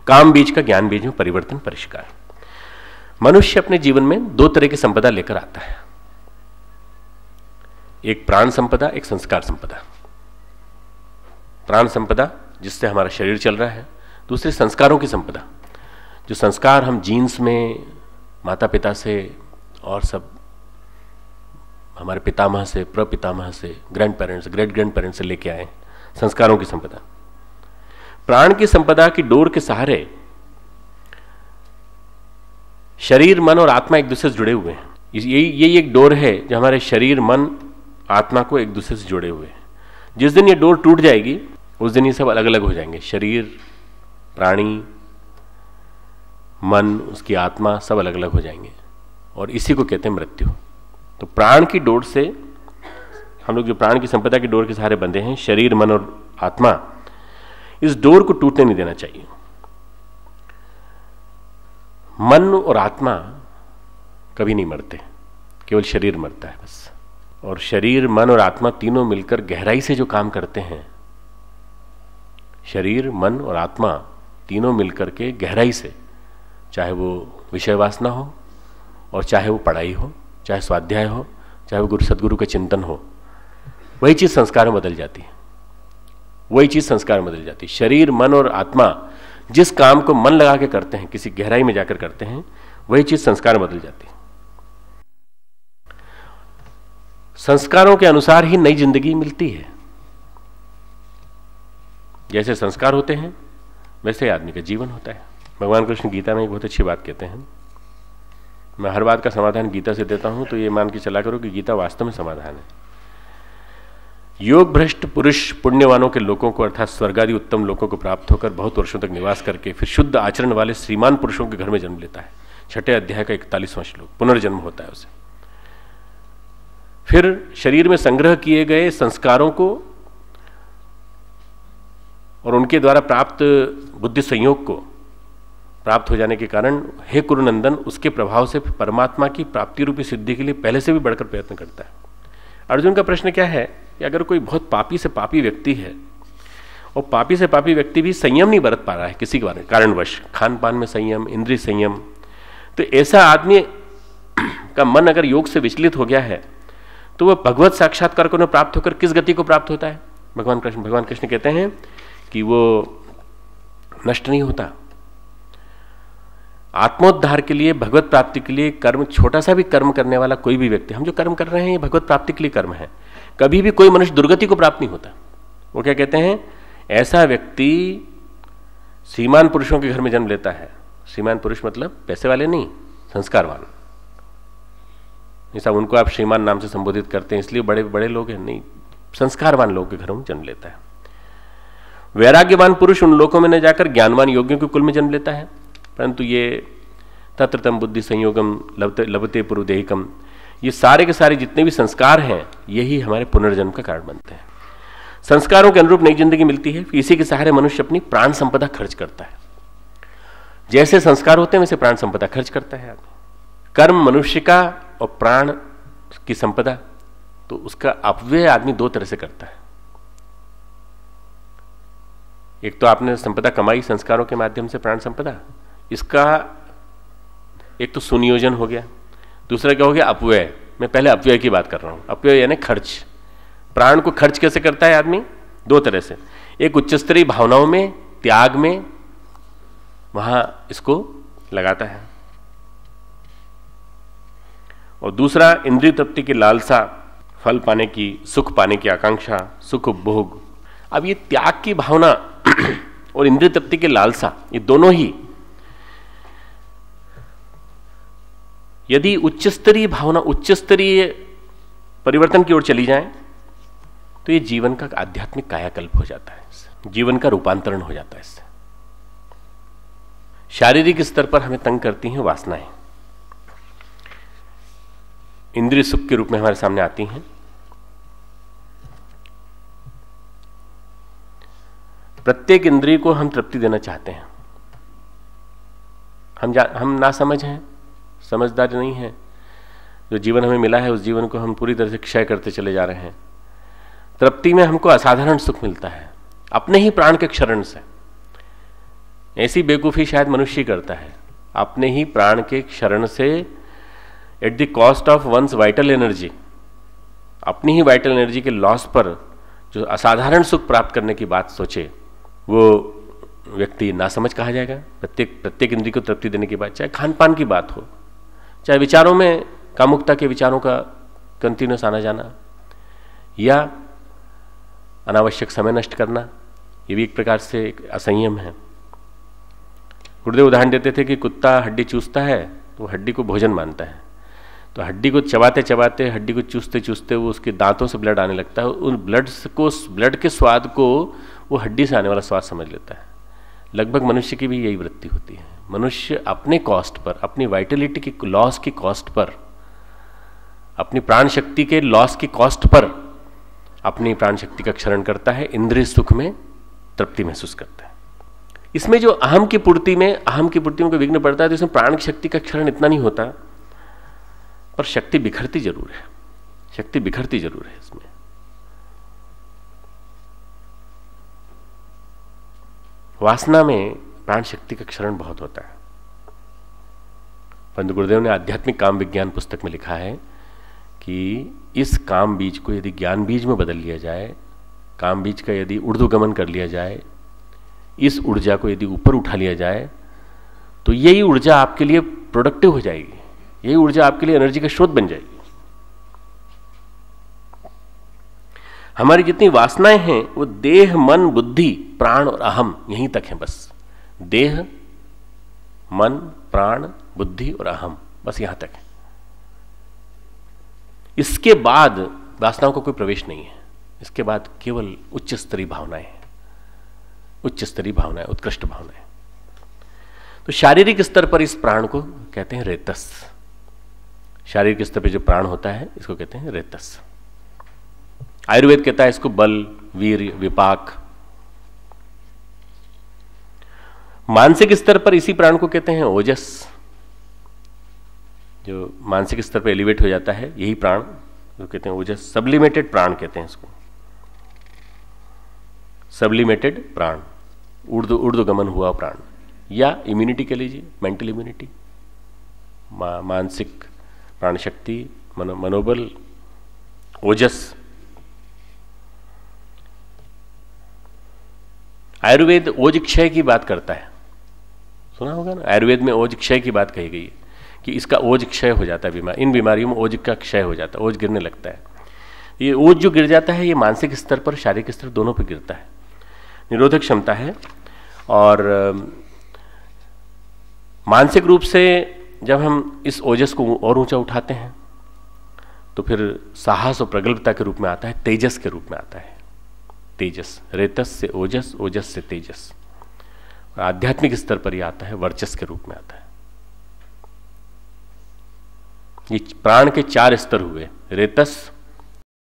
काम बीज का ज्ञान बीज में परिवर्तन परिष्कार। मनुष्य अपने जीवन में दो तरह की संपदा लेकर आता है, एक प्राण संपदा, एक संस्कार संपदा। प्राण संपदा जिससे हमारा शरीर चल रहा है, दूसरे संस्कारों की संपदा, जो संस्कार हम जीन्स में माता पिता से और सब हमारे पितामह से, प्रपितामह से, grand parents, great grand parents से लेके आए, संस्कारों की संपदा। प्राण की संपदा की डोर के सहारे शरीर, मन और आत्मा एक दूसरे से जुड़े हुए हैं। यही एक डोर है जो हमारे शरीर, मन, आत्मा को एक दूसरे से जुड़े हुए हैं। जिस दिन ये डोर टूट जाएगी उस दिन ये सब अलग अलग हो जाएंगे। शरीर, प्राणी, मन, उसकी आत्मा सब अलग अलग हो जाएंगे और इसी को कहते हैं मृत्यु। तो प्राण की डोर से हम लोग जो प्राण की संपदा की डोर के सहारे बंधे हैं, शरीर, मन और आत्मा, इस डोर को टूटने नहीं देना चाहिए। मन और आत्मा कभी नहीं मरते, केवल शरीर मरता है बस। और शरीर, मन और आत्मा तीनों मिलकर गहराई से जो काम करते हैं, शरीर, मन और आत्मा तीनों मिलकर के गहराई से, चाहे वो विषय वासना हो और चाहे वो पढ़ाई हो, चाहे स्वाध्याय हो, चाहे वो सदगुरु का चिंतन हो, वही चीज संस्कार में बदल जाती है। वही चीज संस्कार में बदल जाती है। शरीर, मन और आत्मा जिस काम को मन लगा के करते हैं, किसी गहराई में जाकर करते हैं, वही चीज संस्कार में बदल जाती है। संस्कारों के अनुसार ही नई जिंदगी मिलती है। जैसे संस्कार होते हैं वैसे आदमी का जीवन होता है। भगवान कृष्ण गीता में एक बहुत अच्छी बात कहते हैं। मैं हर बात का समाधान गीता से देता हूं, तो ये मान के चला करो कि गीता वास्तव में समाधान है। योग भ्रष्ट पुरुष पुण्यवानों के लोगों को, अर्थात स्वर्ग आदि उत्तम लोगों को प्राप्त होकर बहुत वर्षों तक निवास करके फिर शुद्ध आचरण वाले श्रीमान पुरुषों के घर में जन्म लेता है। 6 अध्याय का 41वां श्लोक, पुनर्जन्म होता है उसे। फिर शरीर में संग्रह किए गए संस्कारों को और उनके द्वारा प्राप्त बुद्धि संयोग को प्राप्त हो जाने के कारण, हे कुरुनंदन, उसके प्रभाव से परमात्मा की प्राप्ति रूपी सिद्धि के लिए पहले से भी बढ़कर प्रयत्न करता है। अर्जुन का प्रश्न क्या है कि अगर कोई बहुत पापी से पापी व्यक्ति है और पापी से पापी व्यक्ति भी संयम नहीं बरत पा रहा है किसी कारणवश, खान पान में संयम, इंद्रिय संयम, तो ऐसा आदमी का मन अगर योग से विचलित हो गया है तो वह भगवत साक्षात्कार को प्राप्त होकर किस गति को प्राप्त होता है? भगवान कृष्ण कहते हैं कि वो नष्ट नहीं होता। आत्मोद्धार के लिए, भगवत प्राप्ति के लिए कर्म, छोटा सा भी कर्म करने वाला कोई भी व्यक्ति, हम जो कर्म कर रहे हैं ये भगवत प्राप्ति के लिए कर्म है, कभी भी कोई मनुष्य दुर्गति को प्राप्त नहीं होता। वो क्या कहते हैं? ऐसा व्यक्ति श्रीमान पुरुषों के घर में जन्म लेता है। श्रीमान पुरुष मतलब पैसे वाले नहीं, संस्कारवान। जैसा उनको आप श्रीमान नाम से संबोधित करते हैं इसलिए बड़े बड़े लोग हैं, नहीं, संस्कारवान लोगों के घरों में जन्म लेता है। वैराग्यवान पुरुष उन लोकों में न जाकर ज्ञानवान योगियों के कुल में जन्म लेता है। परंतु ये तत्र तम बुद्धि संयोगम लभते पुरुदेहिकम, ये सारे के सारे जितने भी संस्कार हैं यही हमारे पुनर्जन्म का कारण बनते हैं। संस्कारों के अनुरूप नई जिंदगी मिलती है, इसी के सहारे मनुष्य अपनी प्राण संपदा खर्च करता है। जैसे संस्कार होते हैं वैसे प्राण संपदा खर्च करता है आदमी। कर्म मनुष्य का और प्राण की संपदा, तो उसका अपव्यय आदमी दो तरह से करता है। एक तो आपने संपदा कमाई संस्कारों के माध्यम से, प्राण संपदा, इसका एक तो सुनियोजन हो गया, दूसरा क्या हो गया? अपव्यय। मैं पहले अपव्यय की बात कर रहा हूं। अपव्यय यानी खर्च। प्राण को खर्च कैसे करता है आदमी? दो तरह से। एक उच्च स्तरीय भावनाओं में, त्याग में, वहां इसको लगाता है, और दूसरा इंद्रिय तृप्ति की लालसा, फल पाने की, सुख पाने की आकांक्षा, सुख उपभोग। अब ये त्याग की भावना और इंद्रिय तृप्ति की लालसा, ये दोनों ही यदि उच्च स्तरीय भावना, उच्च स्तरीय परिवर्तन की ओर चली जाए तो ये जीवन का आध्यात्मिक कायाकल्प हो जाता है, जीवन का रूपांतरण हो जाता है। इससे शारीरिक स्तर पर हमें तंग करती हैं वासनाएं, इंद्रिय सुख के रूप में हमारे सामने आती हैं। प्रत्येक इंद्रिय को हम तृप्ति देना चाहते हैं। हम ना समझ हैं, समझदार नहीं है। जो जीवन हमें मिला है उस जीवन को हम पूरी तरह से क्षय करते चले जा रहे हैं। तृप्ति में हमको असाधारण सुख मिलता है अपने ही प्राण के क्षरण से। ऐसी बेवकूफ़ी शायद मनुष्य करता है, अपने ही प्राण के क्षरण से at the cost of one's vital energy, अपनी ही वाइटल एनर्जी के लॉस पर जो असाधारण सुख प्राप्त करने की बात सोचे, वो व्यक्ति नासमझ कहा जाएगा। प्रत्येक इंद्रिय को तृप्ति देने की बात, चाहे खान पान की बात हो, चाहे विचारों में कामुकता के विचारों का कंटिन्यूस आना जाना, या अनावश्यक समय नष्ट करना, ये भी एक प्रकार से एक असंयम है। गुरुदेव उदाहरण देते थे कि कुत्ता हड्डी चूसता है तो हड्डी को भोजन मानता है, तो हड्डी को चबाते चबाते, हड्डी को चूसते चूसते वो उसके दांतों से ब्लड आने लगता है, उन ब्लड के स्वाद को वो हड्डी से आने वाला स्वाद समझ लेता है। लगभग मनुष्य की भी यही वृत्ति होती है। मनुष्य अपने कॉस्ट पर, अपनी वाइटलिटी की लॉस की कॉस्ट पर, अपनी प्राण शक्ति के लॉस की कॉस्ट पर अपनी प्राण शक्ति का क्षरण करता है, इंद्रिय सुख में तृप्ति महसूस करता है। इसमें जो अहम की पूर्ति में कोई विघ्न पड़ता है, तो इसमें प्राण शक्ति का क्षरण इतना नहीं होता, पर शक्ति बिखरती जरूर है, शक्ति बिखरती जरूर है इसमें। वासना में प्राण शक्ति का क्षरण बहुत होता है। पंत गुरुदेव ने आध्यात्मिक काम विज्ञान पुस्तक में लिखा है कि इस काम बीज को यदि ज्ञान बीज में बदल लिया जाए, काम बीज का यदि ऊर्ध्वगमन कर लिया जाए, इस ऊर्जा को यदि ऊपर उठा लिया जाए, तो यही ऊर्जा आपके लिए प्रोडक्टिव हो जाएगी, यही ऊर्जा आपके लिए एनर्जी का स्रोत बन जाएगी। हमारी जितनी वासनाएं हैं वो देह, मन, बुद्धि, प्राण और अहम, यहीं तक हैं बस। देह, मन, प्राण, बुद्धि और अहम, बस यहां तक है। इसके बाद वासनाओं को कोई प्रवेश नहीं है। इसके बाद केवल उच्च स्तरीय भावनाएं हैं, उच्च स्तरीय भावनाएं, उत्कृष्ट भावनाएं। तो शारीरिक स्तर पर इस प्राण को कहते हैं रेतस। शारीरिक स्तर पर जो प्राण होता है इसको कहते हैं रेतस। आयुर्वेद कहता है इसको बल, वीर, विपाक। मानसिक स्तर पर इसी प्राण को कहते हैं ओजस। जो मानसिक स्तर पर एलिवेट हो जाता है, यही प्राण जो कहते हैं ओजस, सब्लिमेटेड प्राण कहते हैं इसको, सब्लिमेटेड प्राण, ऊर्ध्वगमन हुआ प्राण, या इम्यूनिटी कह लीजिए, मेंटल इम्यूनिटी, मानसिक प्राण शक्ति, मनोबल, ओजस। आयुर्वेद ओज क्षय की बात करता है, सुना होगा ना, आयुर्वेद में ओज क्षय की बात कही गई है कि इसका ओज क्षय हो जाता है, इन बीमारियों में ओज का क्षय हो जाता है, ओज गिरने लगता है। ये ओज जो गिर जाता है ये मानसिक स्तर पर, शारीरिक स्तर दोनों पर गिरता है। निरोधक क्षमता है, और मानसिक रूप से जब हम इस ओजस को और ऊंचा उठाते हैं तो फिर साहस और प्रगल्भता के रूप में आता है, तेजस के रूप में आता है। तेजस, रेतस से ओजस, ओजस से तेजस। और आध्यात्मिक स्तर पर यह आता है, वर्चस के रूप में आता है। ये प्राण के 4 स्तर हुए, रेतस,